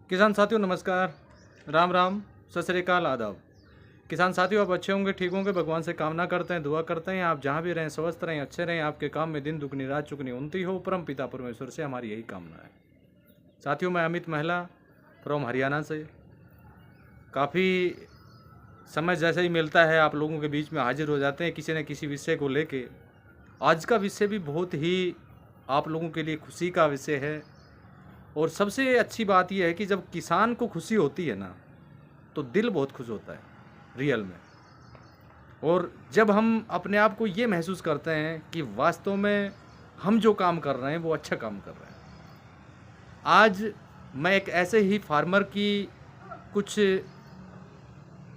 किसान साथियों नमस्कार, राम राम, सत श्री अकाल, आदाब। किसान साथियों आप अच्छे होंगे, ठीक होंगे, भगवान से कामना करते हैं, दुआ करते हैं आप जहाँ भी रहें स्वस्थ रहें, अच्छे रहें, आपके काम में दिन दुगनी रात चुगनी उन्नति हो, परम पिता परमेश्वर से हमारी यही कामना है। साथियों मैं अमित महिला फ्रॉम हरियाणा से काफ़ी समय जैसे ही मिलता है आप लोगों के बीच में हाजिर हो जाते हैं किसी न किसी विषय को लेके। आज का विषय भी बहुत ही आप लोगों के लिए खुशी का विषय है और सबसे अच्छी बात यह है कि जब किसान को खुशी होती है ना तो दिल बहुत खुश होता है रियल में। और जब हम अपने आप को ये महसूस करते हैं कि वास्तव में हम जो काम कर रहे हैं वो अच्छा काम कर रहे हैं। आज मैं एक ऐसे ही फार्मर की कुछ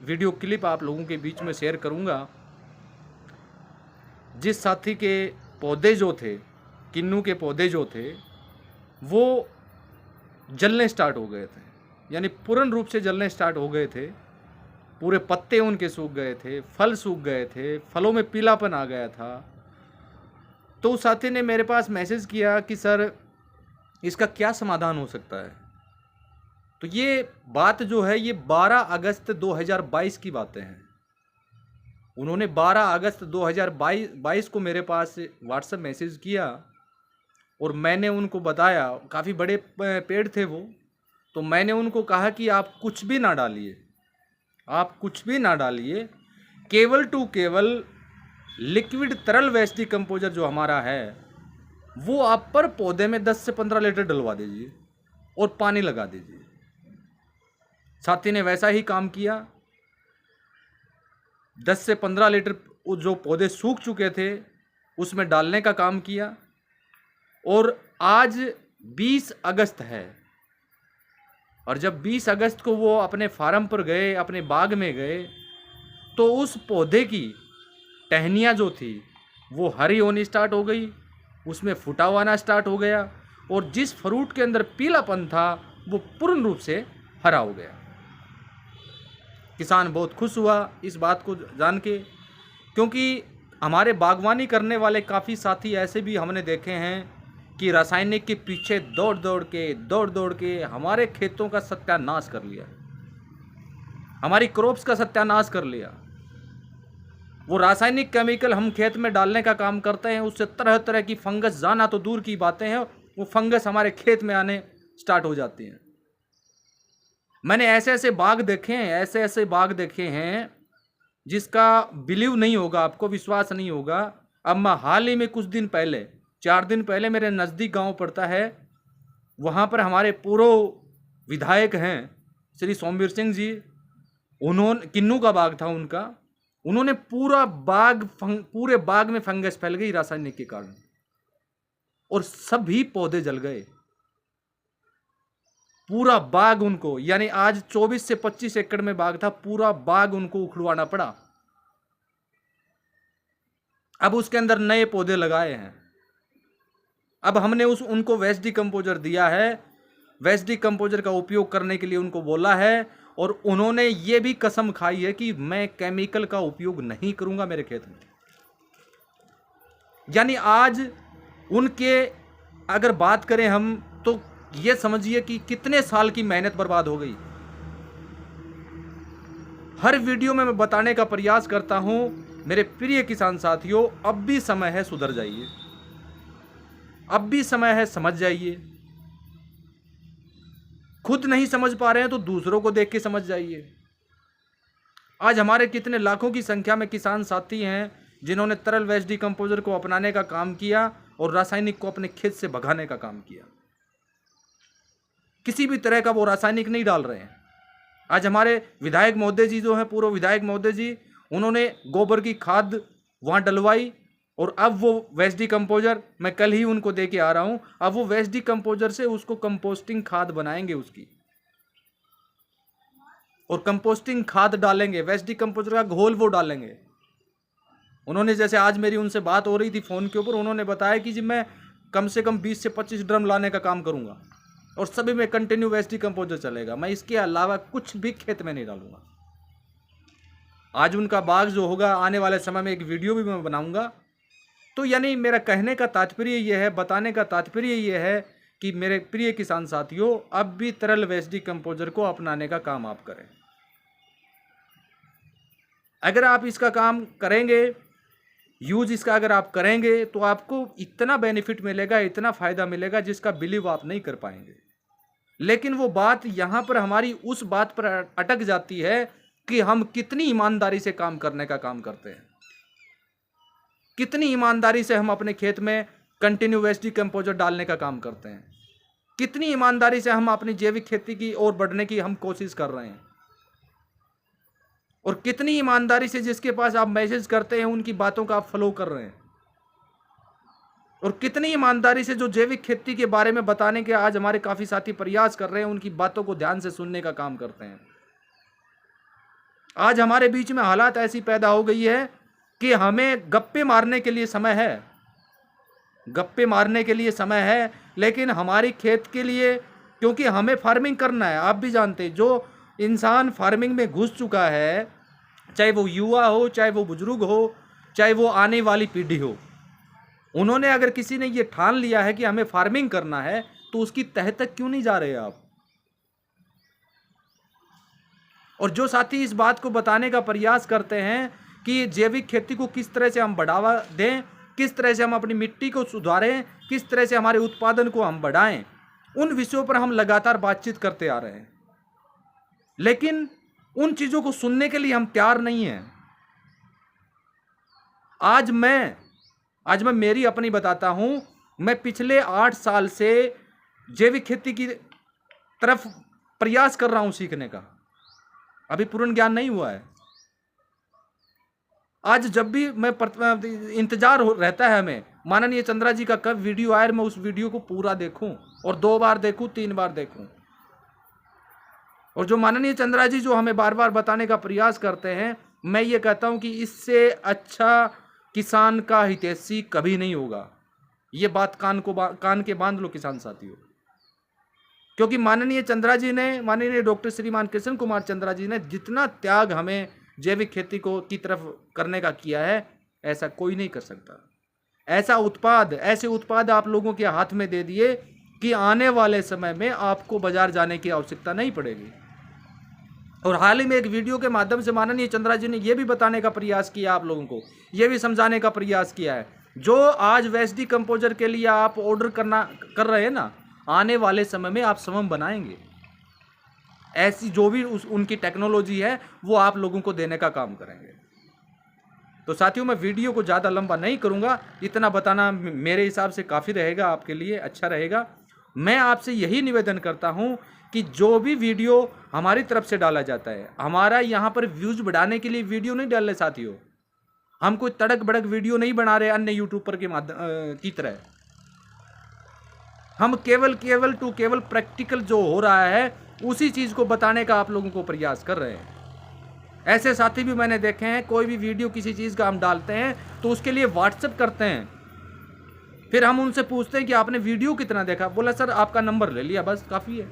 वीडियो क्लिप आप लोगों के बीच में शेयर करूंगा जिस साथी के पौधे जो थे, किन्नू के पौधे जो थे, वो जलने स्टार्ट हो गए थे, यानी पूर्ण रूप से जलने स्टार्ट हो गए थे। पूरे पत्ते उनके सूख गए थे, फल सूख गए थे, फलों में पीलापन आ गया था। तो उस साथी ने मेरे पास मैसेज किया कि सर इसका क्या समाधान हो सकता है। तो ये बात जो है ये 12 अगस्त 2022 की बातें हैं। उन्होंने 12 अगस्त 2022 को मेरे पास व्हाट्सएप मैसेज किया और मैंने उनको बताया, काफ़ी बड़े पेड़ थे वो, तो मैंने उनको कहा कि आप कुछ भी ना डालिए, आप कुछ भी ना डालिए, केवल टू केवल लिक्विड तरल वेस्ट डिकम्पोजर जो हमारा है वो आप पर पौधे में 10 से 15 लीटर डलवा दीजिए और पानी लगा दीजिए। साथी ने वैसा ही काम किया, 10 से 15 लीटर जो पौधे सूख चुके थे उसमें डालने का काम किया। और आज 20 अगस्त है और जब 20 अगस्त को वो अपने फार्म पर गए, अपने बाग में गए, तो उस पौधे की टहनियाँ जो थी वो हरी होनी स्टार्ट हो गई, उसमें फुटाव आना स्टार्ट हो गया और जिस फ्रूट के अंदर पीलापन था वो पूर्ण रूप से हरा हो गया। किसान बहुत खुश हुआ इस बात को जान के, क्योंकि हमारे बागवानी करने वाले काफ़ी साथी ऐसे भी हमने देखे हैं कि रासायनिक के पीछे दौड़ दौड़ के हमारे खेतों का सत्यानाश कर लिया, हमारी क्रॉप्स का सत्यानाश कर लिया। वो रासायनिक केमिकल हम खेत में डालने का काम करते हैं, उससे तरह तरह की फंगस, जाना तो दूर की बातें हैं, वो फंगस हमारे खेत में आने स्टार्ट हो जाती हैं। मैंने ऐसे ऐसे बाग देखे हैं, ऐसे ऐसे बाग देखे हैं जिसका बिलीव नहीं होगा, आपको विश्वास नहीं होगा। अब मैं हाल ही में कुछ दिन पहले, 4 दिन पहले, मेरे नज़दीक गांव पड़ता है, वहाँ पर हमारे पूर्व विधायक हैं श्री सोमवीर सिंह जी, उन्होंने, किन्नू का बाग था उनका, उन्होंने पूरे बाग में फंगस फैल गई रासायनिक के कारण और सभी पौधे जल गए, पूरा बाग उनको, यानी आज 24 से 25 एकड़ में बाग था, पूरा बाग उनको उखड़वाना पड़ा। अब उसके अंदर नए पौधे लगाए हैं। अब हमने उनको वेस्ट डिकम्पोजर दिया है, वेस्ट डिकम्पोजर का उपयोग करने के लिए उनको बोला है और उन्होंने ये भी कसम खाई है कि मैं केमिकल का उपयोग नहीं करूंगा मेरे खेत में। यानी आज उनके अगर बात करें हम तो ये समझिए कि कितने साल की मेहनत बर्बाद हो गई। हर वीडियो में मैं बताने का प्रयास करता हूं मेरे प्रिय किसान साथियों, अब भी समय है, सुधर जाइए, अब भी समय है, समझ जाइए। खुद नहीं समझ पा रहे हैं तो दूसरों को देख के समझ जाइए। आज हमारे कितने लाखों की संख्या में किसान साथी हैं जिन्होंने तरल वेस्ट डिकम्पोजर को अपनाने का काम किया और रासायनिक को अपने खेत से भगाने का काम किया। किसी भी तरह का वो रासायनिक नहीं डाल रहे हैं। आज हमारे विधायक महोदय जी जो हैं, पूर्व विधायक महोदय जी, उन्होंने गोबर की खाद वहाँ डलवाई और अब वो वेस्ट डिकम्पोजर मैं कल ही उनको दे के आ रहा हूँ। अब वो वेस्ट डिकम्पोजर से उसको कंपोस्टिंग खाद बनाएंगे उसकी, और कंपोस्टिंग खाद डालेंगे, वेस्ट डिकम्पोजर का घोल वो डालेंगे। उन्होंने, जैसे आज मेरी उनसे बात हो रही थी फ़ोन के ऊपर, उन्होंने बताया कि जी मैं कम से कम 20 से 25 ड्रम लाने का काम करूँगा और सभी में कंटिन्यू वेस्ट डिकम्पोजर चलेगा, मैं इसके अलावा कुछ भी खेत में नहीं डालूंगा। आज उनका बाग जो होगा आने वाले समय में एक वीडियो भी मैं बनाऊंगा। तो यानी मेरा कहने का तात्पर्य ये है, बताने का तात्पर्य ये है कि मेरे प्रिय किसान साथियों, अब भी तरल वेस्ट डिकम्पोजर को अपनाने का काम आप करें। अगर आप इसका काम करेंगे, यूज इसका अगर आप करेंगे, तो आपको इतना बेनिफिट मिलेगा, इतना फायदा मिलेगा जिसका बिलीव आप नहीं कर पाएंगे। लेकिन वो बात यहां पर हमारी उस बात पर अटक जाती है कि हम कितनी ईमानदारी से काम करने का काम करते हैं, कितनी ईमानदारी से हम अपने खेत में कंटिन्यू वेस्ट डिकम्पोजर डालने का काम करते हैं, कितनी ईमानदारी से हम अपनी जैविक खेती की ओर बढ़ने की हम कोशिश कर रहे हैं, और कितनी ईमानदारी से जिसके पास आप मैसेज करते हैं उनकी बातों का आप फॉलो कर रहे हैं, और कितनी ईमानदारी से जो जैविक खेती के बारे में बताने के आज हमारे काफी साथी प्रयास कर रहे हैं, उनकी बातों को ध्यान से सुनने का काम करते हैं। आज हमारे बीच में हालात ऐसी पैदा हो गई है कि हमें गप्पे मारने के लिए समय है, गप्पे मारने के लिए समय है, लेकिन हमारी खेत के लिए, क्योंकि हमें फार्मिंग करना है। आप भी जानते हैं, जो इंसान फार्मिंग में घुस चुका है, चाहे वो युवा हो, चाहे वो बुजुर्ग हो, चाहे वो आने वाली पीढ़ी हो, उन्होंने अगर किसी ने ये ठान लिया है कि हमें फार्मिंग करना है, तो उसकी तह तक क्यों नहीं जा रहे आप? और जो साथी इस बात को बताने का प्रयास करते हैं कि जैविक खेती को किस तरह से हम बढ़ावा दें, किस तरह से हम अपनी मिट्टी को सुधारें, किस तरह से हमारे उत्पादन को हम बढ़ाएं, उन विषयों पर हम लगातार बातचीत करते आ रहे हैं, लेकिन उन चीजों को सुनने के लिए हम तैयार नहीं हैं। आज मैं मेरी अपनी बताता हूं। मैं पिछले 8 साल से जैविक खेती की तरफ प्रयास कर रहा हूं सीखने का, अभी पूर्ण ज्ञान नहीं हुआ है। आज जब भी मैं इंतजार रहता है हमें माननीय चंद्रा जी का कब वीडियो आए, मैं उस वीडियो को पूरा देखूं, और 2 बार देखूं, 3 बार देखूं। और जो माननीय चंद्रा जी जो हमें बार बार बताने का प्रयास करते हैं, मैं ये कहता हूं कि इससे अच्छा किसान का हितैषी कभी नहीं होगा। ये बात कान के बांध लो किसान साथियों, क्योंकि माननीय चंद्रा जी ने, माननीय डॉक्टर श्रीमान कृष्ण कुमार चंद्रा जी ने जितना त्याग हमें जैविक खेती को की तरफ करने का किया है, ऐसा कोई नहीं कर सकता। ऐसे उत्पाद आप लोगों के हाथ में दे दिए कि आने वाले समय में आपको बाजार जाने की आवश्यकता नहीं पड़ेगी। और हाल ही में एक वीडियो के माध्यम से माननीय चंद्रा जी ने यह भी बताने का प्रयास किया, आप लोगों को यह भी समझाने का प्रयास किया है, जो आज वेस्ट डिकम्पोजर के लिए आप ऑर्डर कर रहे हैं ना, आने वाले समय में आप समम बनाएंगे। ऐसी जो भी उनकी टेक्नोलॉजी है वो आप लोगों को देने का काम करेंगे। तो साथियों, मैं वीडियो को ज़्यादा लंबा नहीं करूंगा, इतना बताना मेरे हिसाब से काफ़ी रहेगा, आपके लिए अच्छा रहेगा। मैं आपसे यही निवेदन करता हूं कि जो भी वीडियो हमारी तरफ से डाला जाता है, हमारा यहाँ पर व्यूज बढ़ाने के लिए वीडियो नहीं डाल रहे साथियों, हम कोई तड़क भड़क वीडियो नहीं बना रहे अन्य यूट्यूबर की तरह। हम केवल प्रैक्टिकल जो हो रहा है उसी चीज़ को बताने का आप लोगों को प्रयास कर रहे हैं। ऐसे साथी भी मैंने देखे हैं, कोई भी वीडियो किसी चीज़ का हम डालते हैं तो उसके लिए व्हाट्सएप करते हैं, फिर हम उनसे पूछते हैं कि आपने वीडियो कितना देखा, बोला सर आपका नंबर ले लिया, बस काफ़ी है।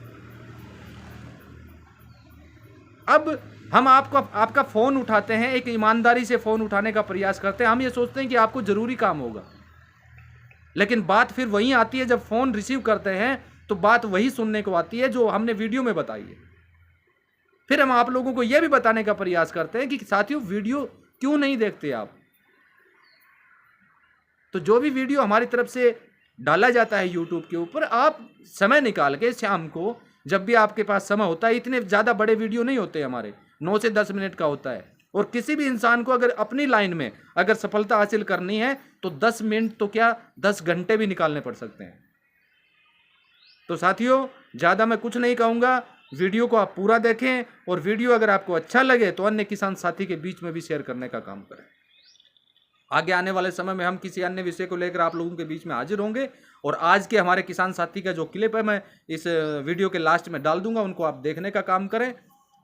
अब हम आपका फ़ोन उठाते हैं, एक ईमानदारी से फ़ोन उठाने का प्रयास करते हैं, हम ये सोचते हैं कि आपको ज़रूरी काम होगा, लेकिन बात फिर वहीं आती है, जब फ़ोन रिसीव करते हैं तो बात वही सुनने को आती है जो हमने वीडियो में बताई है। फिर हम आप लोगों को यह भी बताने का प्रयास करते हैं कि साथियों वीडियो क्यों नहीं देखते आप। तो जो भी वीडियो हमारी तरफ से डाला जाता है यूट्यूब के ऊपर, आप समय निकाल के शाम को जब भी आपके पास समय होता है, इतने ज़्यादा बड़े वीडियो नहीं होते हमारे, 9 से 10 मिनट का होता है, और किसी भी इंसान को अगर अपनी लाइन में अगर सफलता हासिल करनी है तो 10 मिनट तो क्या 10 घंटे भी निकालने पड़ सकते हैं। तो साथियों, ज़्यादा मैं कुछ नहीं कहूँगा, वीडियो को आप पूरा देखें, और वीडियो अगर आपको अच्छा लगे तो अन्य किसान साथी के बीच में भी शेयर करने का काम करें। आगे आने वाले समय में हम किसी अन्य विषय को लेकर आप लोगों के बीच में हाजिर होंगे, और आज के हमारे किसान साथी का जो क्लिप है मैं इस वीडियो के लास्ट में डाल दूंगा, उनको आप देखने का काम करें,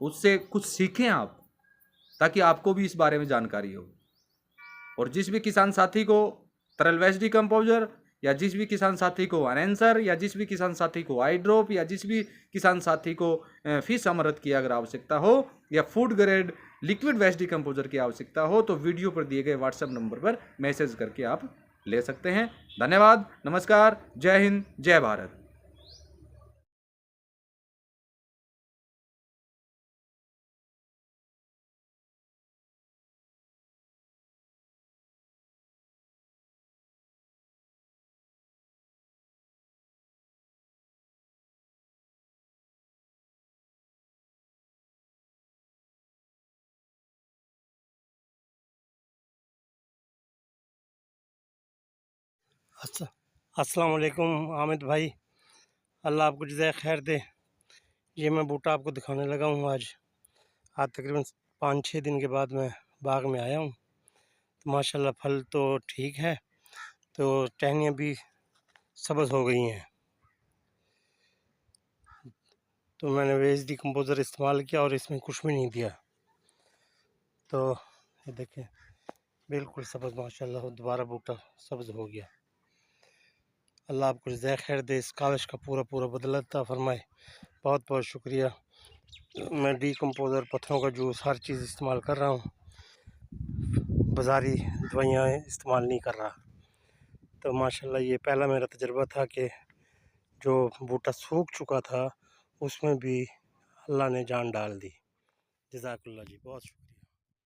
उससे कुछ सीखें आप, ताकि आपको भी इस बारे में जानकारी हो। और जिस भी किसान साथी को तरल वेस्ट डिकम्पोजर, या जिस भी किसान साथी को एनहैंसर, या जिस भी किसान साथी को आई ड्रॉप, या जिस भी किसान साथी को फिश अमृत की अगर आवश्यकता हो, या food grade liquid waste decomposer की आवश्यकता हो, तो वीडियो पर दिए गए व्हाट्सएप नंबर पर मैसेज करके आप ले सकते हैं। धन्यवाद, नमस्कार, जय हिंद, जय भारत। अच्छा, अस्सलाम वालेकुम हामिद भाई, अल्लाह आपको जज़ाय खैर दे। ये मैं बूटा आपको दिखाने लगा हूँ आज तकरीबन 5-6 दिन के बाद मैं बाग में आया हूँ। तो माशाल्लाह फल तो ठीक है, तो टहनियाँ भी सब्ज़ हो गई हैं। तो मैंने वेस्ट डिकम्पोज़र इस्तेमाल किया और इसमें कुछ भी नहीं दिया। तो ये देखें बिल्कुल सब्ज़ माशाल्लाह दोबारा बूटा सब्ज़ हो गया। अल्लाह आपको जज़ाय खैर दे, इस काविश का पूरा पूरा बदला अता फ़रमाए। बहुत बहुत शुक्रिया। मैं डिकम्पोज़र, पत्थरों का जूस, हर चीज़ इस्तेमाल कर रहा हूँ, बाज़ारी दवाइयाँ इस्तेमाल नहीं कर रहा। तो माशाल्लाह ये पहला मेरा तजुर्बा था कि जो बूटा सूख चुका था उसमें भी अल्लाह ने जान डाल दी। जज़ाकल्लाह जी, बहुत शुक्रिया।